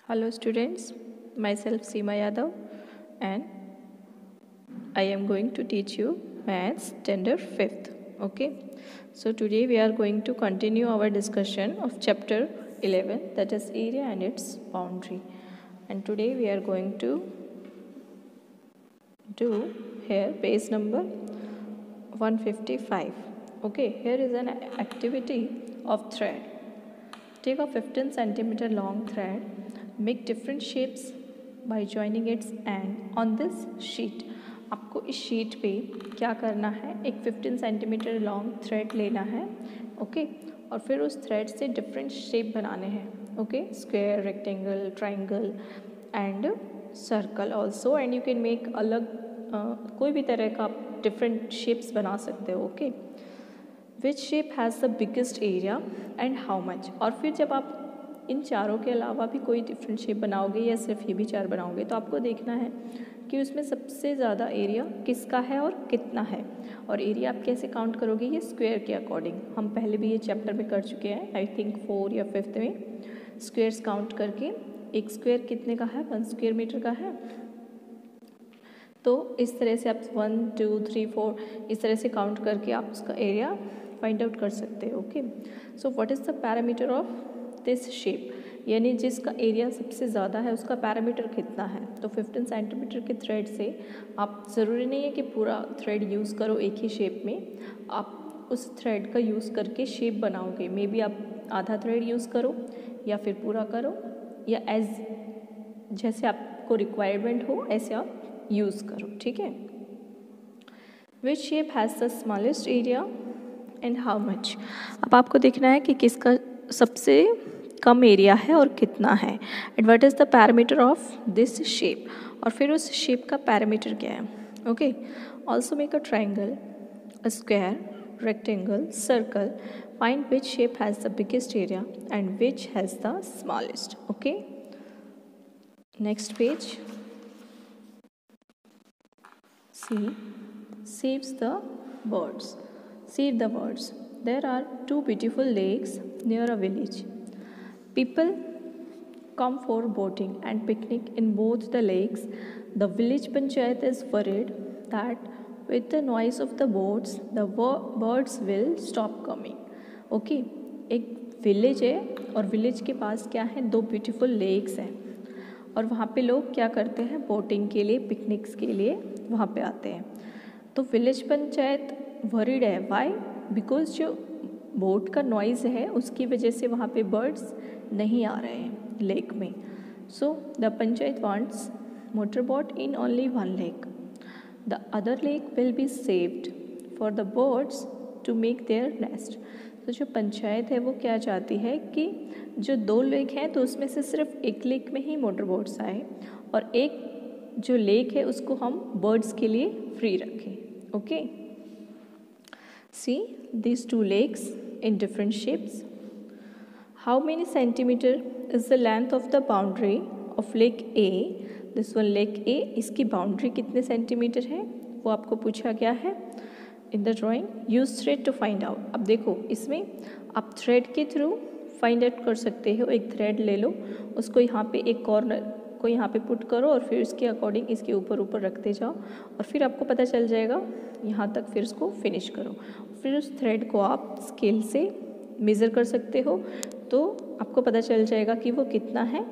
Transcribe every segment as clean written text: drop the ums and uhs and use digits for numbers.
Hello students, myself Seema Yadav and I am going to teach you Maths Standard 5th. Okay, so today we are going to continue our discussion of chapter 11, that is area and its boundary. And today we are going to do here page number 155. Okay, here is an activity of thread. Take a 15 centimeter long thread. Make different shapes by joining its end on this sheet. आपको इस sheet पे क्या करना है, एक 15 centimetre long thread लेना है. Okay, और फिर उस थ्रेड से डिफरेंट शेप बनाने हैं. Okay, square, rectangle, triangle and circle also. And you can make अलग कोई भी तरह का आप डिफरेंट शेप्स बना सकते हो. Okay, which shape has the biggest area and how much. और फिर जब आप इन चारों के अलावा भी कोई डिफरेंट शेप बनाओगे या सिर्फ ये भी चार बनाओगे तो आपको देखना है कि उसमें सबसे ज़्यादा एरिया किसका है और कितना है. और एरिया आप कैसे काउंट करोगे, ये स्क्वायर के अकॉर्डिंग. हम पहले भी ये चैप्टर में कर चुके हैं, आई थिंक 4 या 5th में. स्क्वायर्स काउंट करके एक स्क्वायर कितने का है, 1 स्क्वायर मीटर का है. तो इस तरह से आप 1 2 3 4 इस तरह से काउंट करके आप उसका एरिया फाइंड आउट कर सकते हो. Okay, so what is the parameter of this shape, यानी जिसका एरिया सबसे ज़्यादा है उसका पैरामीटर कितना है. तो 15 सेंटीमीटर के थ्रेड से आप ज़रूरी नहीं है कि पूरा थ्रेड यूज़ करो एक ही शेप में. आप उस थ्रेड का यूज़ करके शेप बनाओगे. मे बी आप आधा थ्रेड यूज़ करो या फिर पूरा करो, या जैसे आपको रिक्वायरमेंट हो ऐसे आप यूज़ करो. ठीक है. Which shape has the smallest area and how much. अब आपको देखना है कि किसका सबसे कम एरिया है और कितना है. And what is the parameter of this shape, और फिर उस शेप का पैरामीटर क्या है. Okay, also make a triangle, a square, rectangle, circle. Find which shape has the biggest area and which has the smallest. Okay, next page. See, saves the birds. Save the birds. There are 2 beautiful lakes near a village. People come for boating and picnic in both the lakes. The village panchayat is worried that with the noise of the boats, the birds will stop coming. Okay, एक village है और village के पास क्या है, 2 beautiful lakes हैं और वहाँ पे लोग क्या करते हैं, बोटिंग के लिए, पिकनिक्स के लिए वहाँ पे आते हैं. तो विलेज पंचायत वरीड है. वाई? बिकॉज जो बोट का नॉइज़ है उसकी वजह से वहाँ पे बर्ड्स नहीं आ रहे हैं लेक में. So the panchayat wants motor boat in only 1 lake. The other lake will be saved for the birds to make their nest. तो जो पंचायत है वो क्या चाहती है कि जो 2 लेक हैं तो उसमें से सिर्फ एक लेक में ही मोटर बोट्स आए और एक जो लेक है उसको हम बर्ड्स के लिए फ्री रखें. Okay, see these 2 lakes in different shapes. How many centimeter is the length of the boundary of lake A? This one lake A, इसकी बाउंड्री कितने सेंटीमीटर है वो आपको पूछा गया है. In the drawing use thread to find out. अब देखो इसमें आप थ्रेड के थ्रू फाइंड आउट कर सकते हो. एक थ्रेड ले लो, उसको यहाँ पे एक कॉर्नर को यहाँ पे पुट करो और फिर इसके अकॉर्डिंग इसके ऊपर ऊपर रखते जाओ और फिर आपको पता चल जाएगा यहाँ तक. फिर उसको फिनिश करो. फिर उस थ्रेड को आप स्केल से मेज़र कर सकते हो तो आपको पता चल जाएगा कि वो कितना है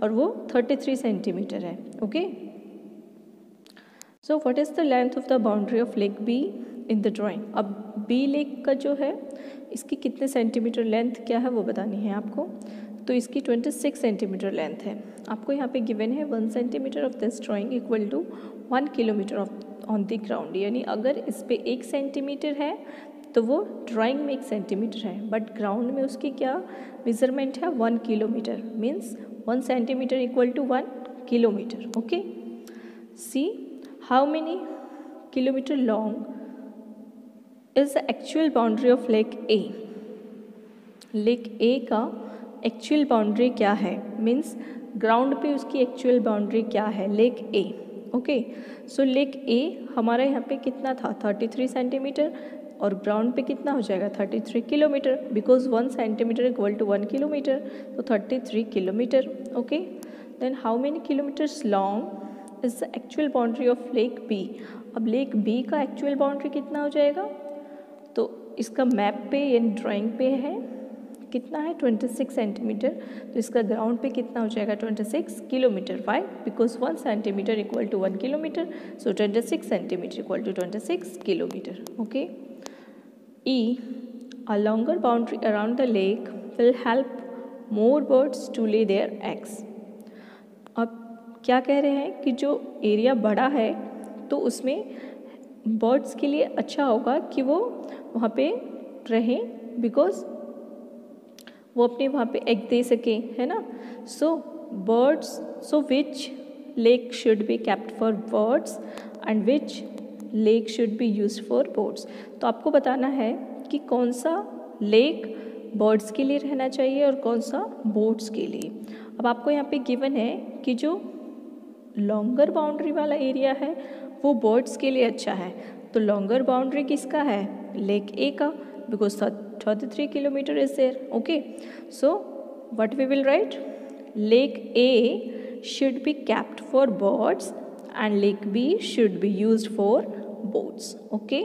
और वो 33 सेंटीमीटर है. Okay, so what is the length of the boundary of lake be in the drawing. अब बी लेक का जो है इसकी कितने सेंटीमीटर लेंथ क्या है वो बतानी है आपको. तो इसकी 26 सेंटीमीटर लेंथ है. आपको यहाँ पे गिवन है 1 centimetre of this drawing equal to 1 kilometre of on the ground. यानी अगर इस पे 1 सेंटीमीटर है तो वो ड्राइंग में 1 सेंटीमीटर है, बट ग्राउंड में उसकी क्या मेजरमेंट है, 1 kilometre. Means 1 centimetre equal to 1 kilometre. Okay, see how many kilometre long is the actual boundary of lake A. Lake A का एक्चुअल बाउंड्री क्या है, मीन्स ग्राउंड पे उसकी एक्चुअल बाउंड्री क्या है, लेक ए. ओके, सो लेक ए हमारा यहाँ पे कितना था, 33 सेंटीमीटर और ग्राउंड पे कितना हो जाएगा, 33 kilometre. Because 1 centimetre equal to 1 kilometre, तो 33 kilometre. Okay, then how many kilometres long is the actual boundary of lake B. अब लेक बी का एक्चुअल बाउंड्री कितना हो जाएगा, तो इसका मैप पे यानी ड्राइंग पे है कितना है 26 सेंटीमीटर, तो इसका ग्राउंड पे कितना हो जाएगा 26 kilometre. Why, because 1 centimetre equal to 1 kilometre, so 26 centimetre equal to 26 kilometre. Okay, ई, a longer boundary around the lake will help more birds to lay their eggs। अब क्या कह रहे हैं कि जो एरिया बड़ा है तो उसमें बर्ड्स के लिए अच्छा होगा कि वो वहाँ पे रहें, बिकॉज वो अपने वहाँ पे एग दे सकें, है ना। So birds, so which lake should be kept for birds and which lake should be used for boats. तो आपको बताना है कि कौन सा लेक बर्ड्स के लिए रहना चाहिए और कौन सा बोट्स के लिए। अब आपको यहाँ पे गिवन है कि जो लॉन्गर बाउंड्री वाला एरिया है वो बर्ड्स के लिए अच्छा है, तो लॉन्गर बाउंड्री किसका है, लेक ए का, because 33 kilometre is there. Okay, so what we will write, lake A should be kept for birds and lake B should be used for boats. Okay,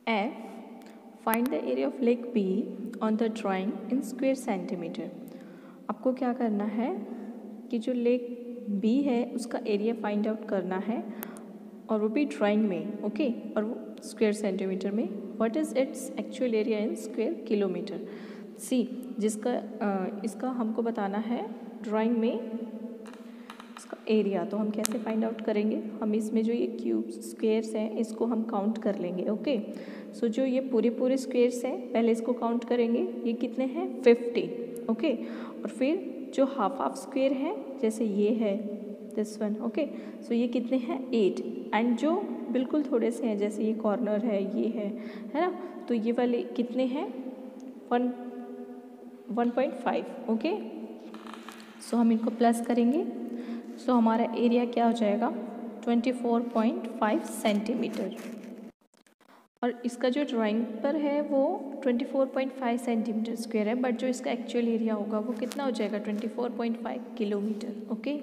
and find the area of lake B on the drawing in square centimetre. आपको क्या करना है कि जो lake B है उसका area find out करना है, और वो भी ड्राइंग में। ओके, और वो स्क्वायर सेंटीमीटर में। What is its actual area in square kilometre. See, जिसका इसका हमको बताना है ड्राइंग में इसका एरिया, तो हम कैसे फाइंड आउट करेंगे, हम इसमें जो ये क्यूब स्क्वेयर्स हैं इसको हम काउंट कर लेंगे। ओके, सो जो ये पूरे स्क्वेयर्स हैं पहले इसको काउंट करेंगे, ये कितने हैं 50। ओके, और फिर जो हाफ स्क्वेयर है जैसे ये है दिस वन। ओके, सो ये कितने हैं 8, एंड जो बिल्कुल थोड़े से हैं जैसे ये कॉर्नर है, ये है ना, तो ये वाले कितने हैं 1.5। ओके, सो हम इनको प्लस करेंगे, सो हमारा एरिया क्या हो जाएगा 24.5 सेंटीमीटर, और इसका जो ड्राइंग पर है वो 24.5 सेंटीमीटर स्क्वायर है, बट जो इसका एक्चुअल एरिया होगा वो कितना हो जाएगा 24.5 kilometre. Okay,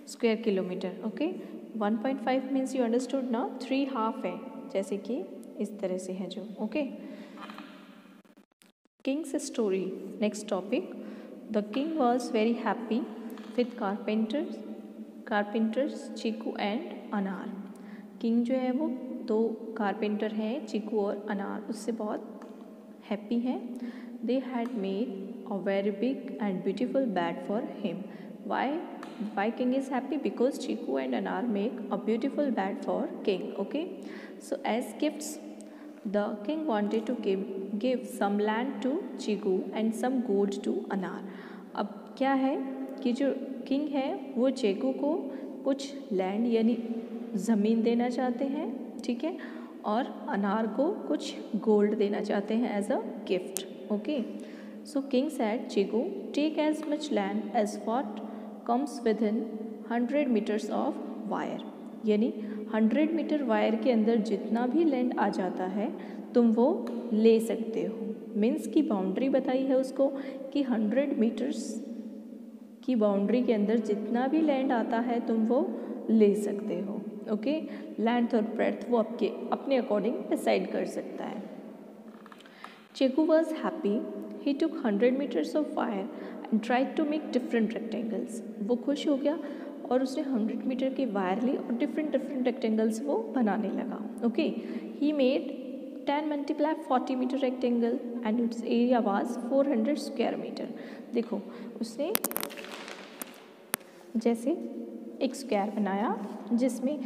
square kilometre. Okay, 1.5 means you understood ना, 3 हाफ है जैसे कि इस तरह से है जो। Okay, kings story, next topic. The king was very happy with carpenters Chiku and Anar. King जो है वो 2 कारपेंटर हैं, चीकू और अनार, उससे बहुत हैप्पी हैं। They had made a very big and beautiful bed for him. Why king is happy? Because Chiku and Anar make a beautiful bed for king. Okay, so as gifts the king wanted to give some land to Chiku and some gold to Anar। अब क्या है कि जो king है वो चीकू को कुछ land यानी ज़मीन देना चाहते हैं, ठीक है, और अनार को कुछ गोल्ड देना चाहते हैं as a gift. Okay, so king said Chiku take as much land as what comes within 100 metres of wire, यानी 100 मीटर वायर के अंदर जितना भी लैंड आ जाता है तुम वो ले सकते हो। मीन्स की बाउंड्री बताई है उसको कि 100 मीटर्स की बाउंड्री के अंदर जितना भी लैंड आता है तुम वो ले सकते हो। ओके, लेंथ और ब्रेड्थ वो अपने अकॉर्डिंग डिसाइड कर सकता है। Chiku was happy, he took 100 metres of wire and tried to make different rectangles. वो खुश हो गया और उसने 100 मीटर की वायर ली और डिफरेंट रेक्टेंगल्स वो बनाने लगा। Okay, he made 10 multiply 40 metre rectangle and its area was 400 square metre. देखो उसने जैसे एक स्क्वायर बनाया जिसमें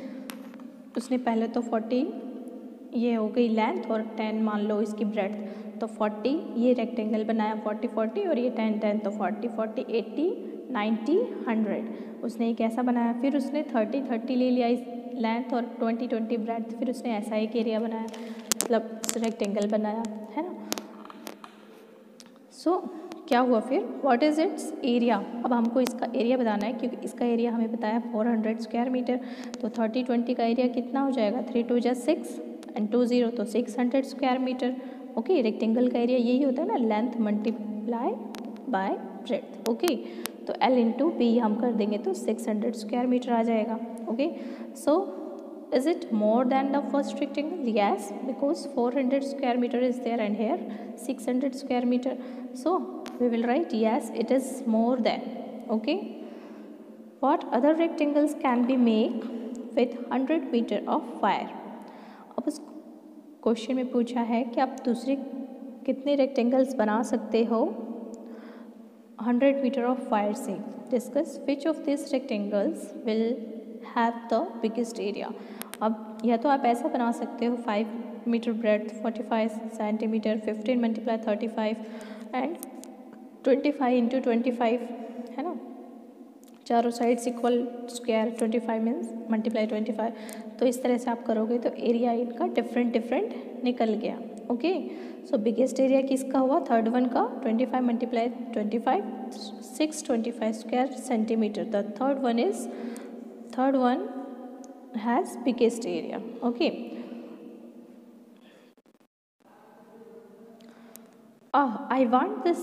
उसने पहले तो 40 ये हो गई लेंथ और 10 मान लो इसकी ब्रेड्थ, तो 40 ये रेक्टेंगल बनाया 40 और ये 10 तो 40 80 90 100 उसने एक ऐसा बनाया। फिर उसने 30 ले लिया इस लेंथ और 20 ब्रेड्थ, फिर उसने ऐसा एक एरिया बनाया, मतलब रेक्टेंगल बनाया, है ना। सो क्या हुआ फिर, व्हाट इज़ इट्स एरिया। अब हमको इसका एरिया बताना है क्योंकि इसका एरिया हमें बताया 400 स्क्वायर मीटर, तो 30 का एरिया कितना हो जाएगा 3 2 6 एंड 2 0 तो 600 स्क्वायर मीटर। ओके, रेक्टेंगल का एरिया यही होता है ना, length multiply by breath. Okay, तो L इंटू बी हम कर देंगे तो 600 स्क्वायर मीटर आ जाएगा। Okay, so is it more than the first rectangle? Yes, because 400 square meter is there and here 600 square meter. So we will write yes, it is more than. Okay. What other rectangles can be made with 100 meter of wire? अब उस question में पूछा है कि आप दूसरे कितने rectangles बना सकते हो 100 मीटर ऑफ वायर से। Discuss which of this rectangles will have the biggest area. अब या तो आप ऐसा बना सकते हो 5 metre breadth, 45 centimetre, 15 multiply 35 and 25 into 25, है ना, चारों sides equal square, 25 means multiply 25। तो इस तरह से आप करोगे तो एरिया इनका डिफरेंट डिफरेंट निकल गया। ओके, सो बिगेस्ट एरिया किसका हुआ? थर्ड वन का 25 multiply 25, 625 square centimetre. The third one has biggest area. Okay. I want this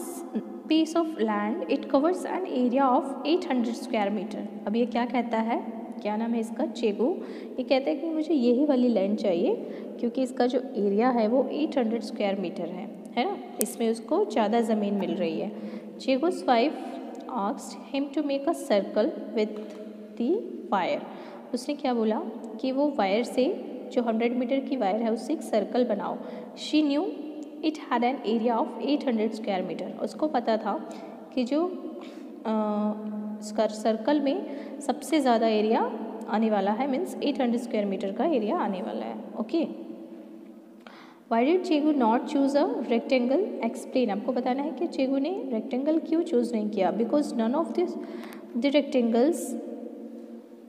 piece of land. It covers an area of 800 square meter. अब ये क्या कहता है, क्या नाम है इसका? चेगू। ये कहता है कि मुझे यही वाली लैंड चाहिए क्योंकि इसका जो एरिया है वो 800 स्क्वायर मीटर है ना, इसमें उसको ज़्यादा ज़मीन मिल रही है। चेगू's wife asked him to make a circle with the wire. उसने क्या बोला कि वो वायर से, जो 100 मीटर की वायर है उससे एक सर्कल बनाओ। She knew it had an area of 800 square metre. उसको पता था कि जो सर्कल में सबसे ज़्यादा एरिया आने वाला है, मीन्स 800 स्क्वायर मीटर का एरिया आने वाला है। Okay, why did Chegu not choose a rectangle? Explain. आपको बताना है कि चेगू ने रेक्टेंगल क्यों चूज़ नहीं किया। Because none of this the rectangles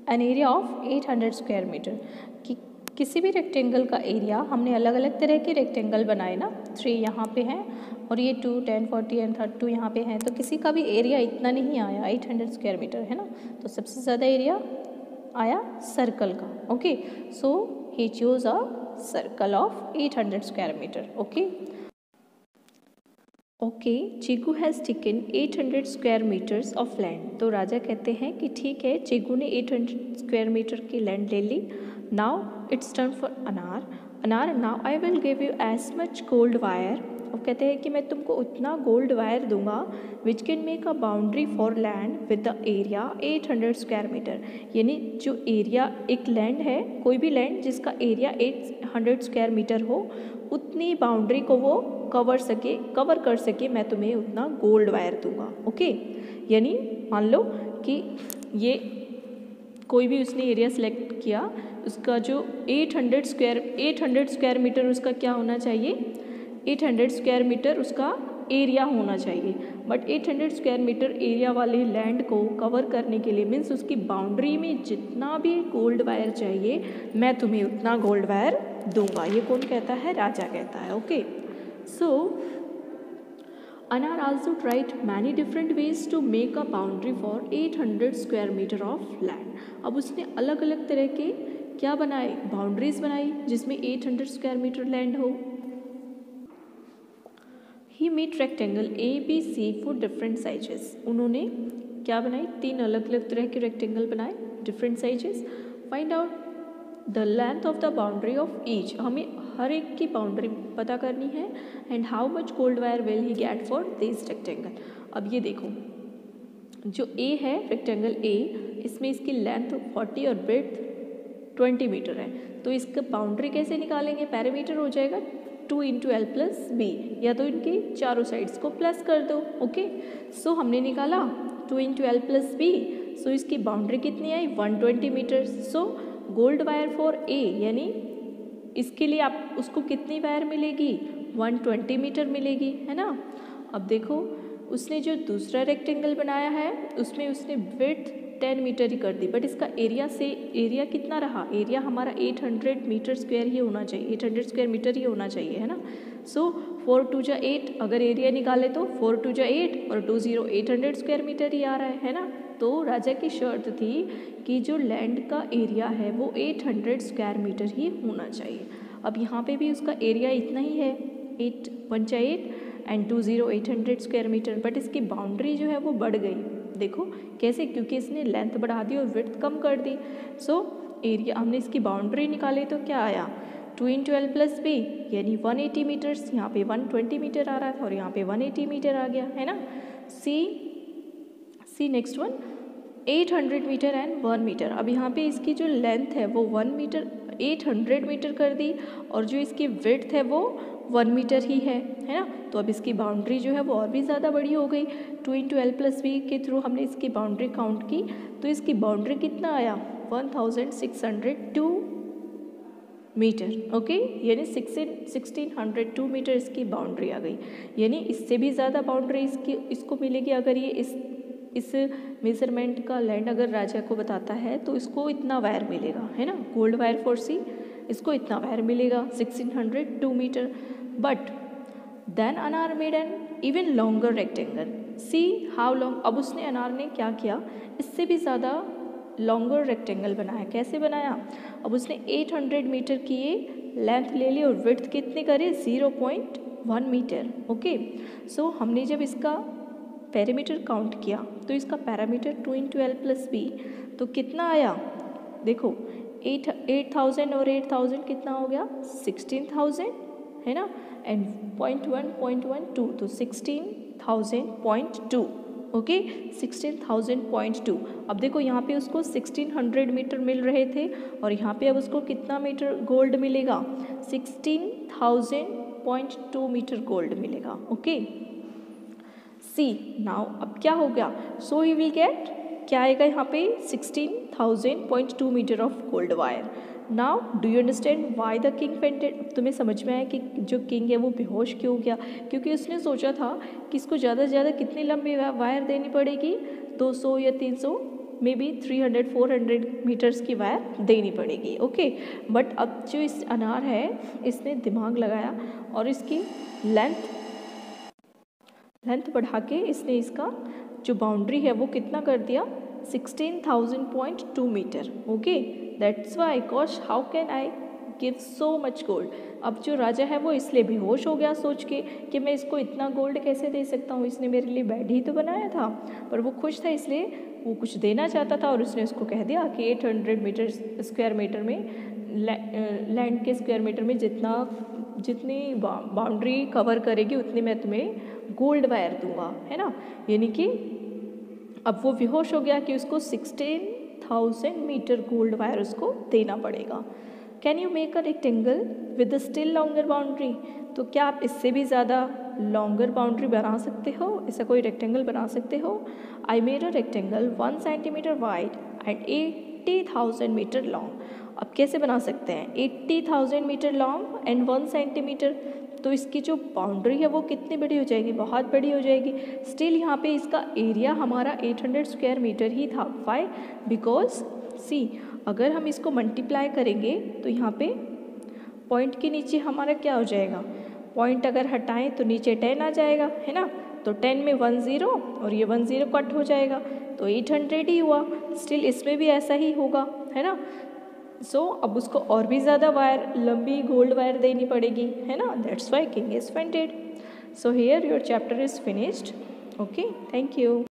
an area of 800 square metre. कि किसी भी रेक्टेंगल का एरिया, हमने अलग अलग तरह के रेक्टेंगल बनाए ना, 3 यहाँ पे हैं और ये 2, 10, 40 एंड 32 यहाँ पे हैं, तो किसी का भी एरिया इतना नहीं आया 800 स्क्वायर मीटर, है ना। तो सबसे ज़्यादा एरिया आया सर्कल का। Okay, so he choose a circle of 800 square metre. Okay, okay, Chiku has taken 800 square metres of land. तो राजा कहते हैं कि ठीक है, चीकू ने 800 स्क्वायर मीटर की लैंड ले ली। Now it's turn for Anar now I will give you as much gold wire. अब कहते हैं कि मैं तुमको उतना गोल्ड वायर दूंगा which can make a boundary for land with the area 800 square metre. यानी जो एरिया, एक लैंड है, कोई भी लैंड जिसका एरिया 800 स्क्वायर मीटर हो, उतनी बाउंड्री को वो कवर कर सके, मैं तुम्हें उतना गोल्ड वायर दूंगा। ओके, यानी मान लो कि ये कोई भी उसने एरिया सेलेक्ट किया, उसका जो 800 स्क्वायर मीटर उसका क्या होना चाहिए, 800 स्क्वायर मीटर उसका एरिया होना चाहिए। बट 800 स्क्वायर मीटर एरिया वाले लैंड को कवर करने के लिए, मीन्स उसकी बाउंड्री में जितना भी गोल्ड वायर चाहिए, मैं तुम्हें उतना गोल्ड वायर दूंगा। ये कौन कहता है? राजा कहता है। Okay, so Anar also tried many different ways to make a boundary for 800 square meter of land. अब उसने अलग अलग तरह के क्या बनाए, बाउंड्रीज बनाई जिसमें 800 स्क्वायर मीटर लैंड हो। He made rectangle A, B, C for different sizes. उन्होंने क्या बनाई, 3 अलग अलग तरह के रेक्टेंगल बनाए, different sizes. Find out the length of the boundary of each. हमें हर एक की बाउंड्री पता करनी है। And how much gold wire will he get for this rectangle. अब ये देखो, जो ए है रेक्टेंगल ए, इसमें इसकी लेंथ 40 और ब्रेड्थ 20 मीटर है। तो इसका बाउंड्री कैसे निकालेंगे? पैरामीटर हो जाएगा 2 इंटू एल प्लस बी, या तो इनके चारों साइड्स को प्लस कर दो। ओके, सो हमने निकाला 2 into L plus B. So इसकी बाउंड्री कितनी आई? 120 metre. So gold wire for A, यानी इसके लिए आप उसको कितनी वायर मिलेगी? 120 मीटर मिलेगी, है ना। अब देखो, उसने जो दूसरा रेक्टेंगल बनाया है उसमें उसने विड्थ 10 मीटर ही कर दी, बट इसका एरिया कितना रहा? एरिया हमारा 800 मीटर स्क्वायर ही होना चाहिए, 800 स्क्वायर मीटर ही होना चाहिए, है ना। सो 4 2 जा 8, अगर एरिया निकाले तो 4 2 जा 8 और 2 0 800 स्क्वायर मीटर ही आ रहा है ना। तो राजा की शर्त थी कि जो लैंड का एरिया है वो 800 स्क्वायर मीटर ही होना चाहिए। अब यहाँ पे भी उसका एरिया इतना ही है, 8 1 जा 8 एंड 20800 स्क्वायर मीटर। बट इसकी बाउंड्री जो है वो बढ़ गई, देखो कैसे, क्योंकि इसने लेंथ बढ़ा दी और विड्थ कम कर दी। सो एरिया हमने इसकी बाउंड्री निकाली तो क्या आया 2 × L + B यानी 180 मीटर्स। यहाँ पे 120 मीटर आ रहा था और यहाँ पे 180 मीटर आ गया, है ना। See next one 800 metre and 1 metre. अब यहाँ पे इसकी जो लेंथ है वो 1 मीटर 800 मीटर कर दी और जो इसकी विड्थ है वो 1 मीटर ही है ना। तो अब इसकी बाउंड्री जो है वो और भी ज़्यादा बड़ी हो गई। 2 × L + B के थ्रू हमने इसकी बाउंड्री काउंट की तो इसकी बाउंड्री कितना आया 1602 मीटर, ओके, यानी 1602 मीटर इसकी बाउंड्री आ गई। यानी इससे भी ज़्यादा बाउंड्री इसको मिलेगी अगर ये इस मेजरमेंट का लैंड अगर राजा को बताता है तो इसको इतना वायर मिलेगा, है ना। गोल्ड वायर फॉर सी, इसको इतना वायर मिलेगा 1602 मीटर। बट देन अनार made an even longer rectangle, see how long. अब उसने अनार ने क्या किया, इससे भी ज़्यादा लॉन्गर रेक्टेंगल बनाया। कैसे बनाया, अब उसने 800 मीटर की ये लेंथ ले ली और विड्थ कितनी करे 0.1 मीटर, ओके। सो हमने जब इसका पैरामीटर काउंट किया तो इसका पैरामीटर 2 × L + B तो कितना आया, देखो 8000 और 8000 कितना हो गया 16000, है ना, एंड 0.1 तो 16000.2, ओके, 16000.2। अब देखो यहाँ पे उसको 1600 मीटर मिल रहे थे और यहाँ पे अब उसको कितना मीटर गोल्ड मिलेगा 16000.2 मीटर गोल्ड मिलेगा, ओके। सी नाउ अब क्या हो गया, सो ही विल गेट क्या आएगा यहाँ पे 16000.2 metre of gold wire. Now do you understand why the king fainted. तुम्हें समझ में आया कि जो किंग है वो बेहोश क्यों हो गया, क्योंकि उसने सोचा था कि इसको ज़्यादा से ज़्यादा कितनी लंबी वायर देनी पड़ेगी 200 या 300 मे बी 300-400 मीटर्स की वायर देनी पड़ेगी, ओके। बट अब जो इस अनार है इसने दिमाग लगाया और इसकी लेंथ बढ़ा के इसने इसका जो बाउंड्री है वो कितना कर दिया 16000.2 metre, okay. That's why cause how can I give so much gold. अब जो राजा है वो इसलिए बेहोश हो गया सोच के कि मैं इसको इतना गोल्ड कैसे दे सकता हूँ, इसने मेरे लिए बेड ही तो बनाया था। पर वो खुश था इसलिए वो कुछ देना चाहता था और उसने उसको कह दिया कि 800 मीटर स्क्वायर मीटर में लैंड के स्क्वायर मीटर में जितनी बाउंड्री कवर करेगी उतनी मैं तुम्हें गोल्ड वायर दूंगा, है ना। यानी कि अब वो बेहोश हो गया कि उसको 16000 मीटर गोल्ड वायर उसको देना पड़ेगा। Can you make a rectangle with still longer boundary. तो क्या आप इससे भी ज़्यादा लॉन्गर बाउंड्री बना सकते हो, ऐसा कोई रेक्टेंगल बना सकते हो। I made a rectangle 1 centimetre wide and 80,000 metre long. अब कैसे बना सकते हैं 80,000 मीटर लॉन्ग एंड 1 सेंटीमीटर, तो इसकी जो बाउंड्री है वो कितनी बड़ी हो जाएगी, बहुत बड़ी हो जाएगी। स्टिल यहाँ पे इसका एरिया हमारा 800 स्क्वायर मीटर ही था। वाई, बिकॉज सी अगर हम इसको मल्टीप्लाई करेंगे तो यहाँ पे पॉइंट के नीचे हमारा क्या हो जाएगा, पॉइंट अगर हटाएं तो नीचे 10 आ जाएगा, है ना। तो 10 में 1 0 और ये 1 0 कट हो जाएगा तो 800 ही हुआ। स्टिल इसमें भी ऐसा ही होगा, है ना। सो अब उसको और भी ज़्यादा वायर लंबी गोल्ड वायर देनी पड़ेगी, है ना। That's why king is fainted. So here your chapter is finished, okay, thank you.